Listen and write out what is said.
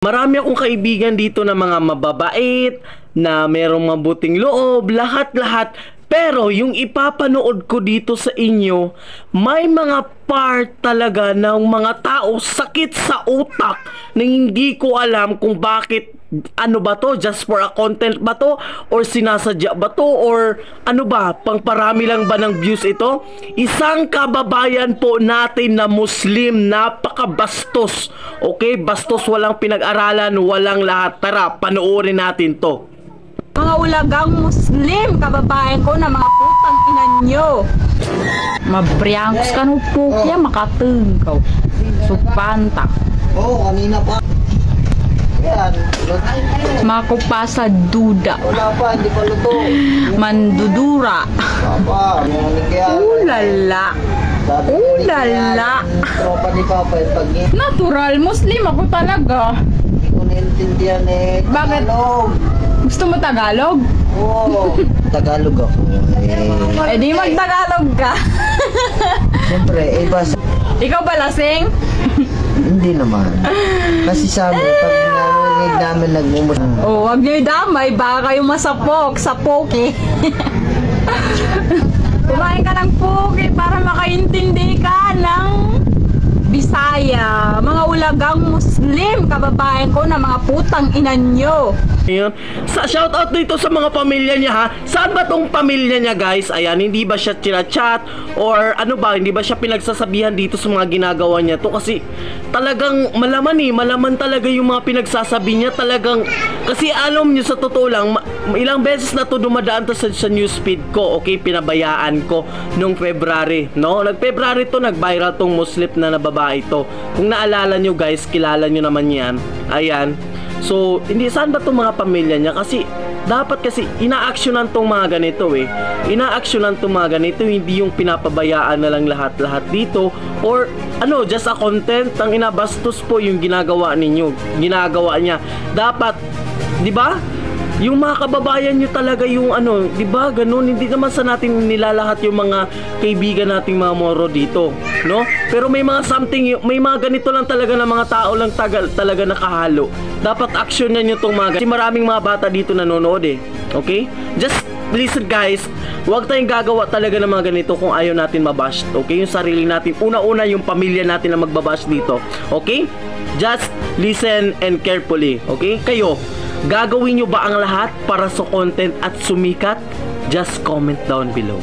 Marami akong kaibigan dito na mga mababait, na merong mabuting loob, lahat-lahat. Pero yung ipapanood ko dito sa inyo, may mga part talaga ng mga tao sakit sa utak na hindi ko alam kung bakit, ano ba to, just for a content ba to, or sinasadya ba to, or ano ba, pangparami lang ba ng views ito? Isang kababayan po natin na Muslim, napakabastos, okay? Bastos, walang pinag-aralan, walang lahat. Tara, panoorin natin to. Mga ulagang Muslim, kababayan ko na mga putang ina nyo. Mabriangos ka nung pukya, makatengkaw. Supanta. Oo, kanina pa. Yan. Makupasa duda. Wala pa, hindi pa luto. Mandudura. Papa, Ulala. Ulala. Tropa ni Papa, pag Natural, Muslim ako talaga. hindi ko naintindihan eh. Bakit? Tagalog. Gusto mo Tagalog? Oo. Tagalog ako. Eh di mag-Tagalog ka. Siyempre, iba sa... Ikaw ba lasing? Hindi naman. Kasi sa amin, pag narinig namin nagmumus... Oh, wag niyo idamay, baka kayo masapok sa poke. Kumain ka ng poke para makaintindi ka ng Bisaya. Mga ulagang Muslim, kababayan ko na mga putang ina nyo. Ayun. Shoutout dito sa mga pamilya niya ha. Saan ba tong pamilya niya guys? Ayan, hindi ba siya chat or ano ba, hindi ba siya pinagsasabihan dito sa mga ginagawa niya to? Kasi talagang malaman talaga yung mga pinagsasabi niya talagang. Kasi alam niyo sa totoo lang, ilang beses na to dumadaan to sa newsfeed ko, okay? Pinabayaan ko nung February, no? Nag-February to, nag-viral tong Muslim na babae to. Kung naalala nyo guys, kilala nyo naman yan. Ayan. So, hindi, saan ba itong mga pamilya niya? Kasi, dapat kasi, ina-actionan tong mga ganito eh. Ina-actionan tong mga ganito, hindi yung pinapabayaan na lang lahat-lahat dito. Or, ano, just a content, ang inabastos po yung ginagawa ninyo. Ginagawa niya. Dapat, di ba? Yung mga kababayan nyo talaga yung ano, di ba? Ganun, hindi naman sa natin nilalahat yung mga kaibigan nating mga moro dito, no? Pero may mga something, may mga ganito lang talaga na mga tao lang talaga nakahalo. Dapat action na nyo tong mga, kasi maraming mga bata dito nanonood eh. Okay? Just listen guys, huwag tayong gagawa talaga ng mga ganito kung ayaw natin mabash. Okay? Yung sarili natin, una-una yung pamilya natin na magbabash dito. Okay? Just listen and carefully. Okay? Kayo, gagawin nyo ba ang lahat para sa content at sumikat? Just comment down below.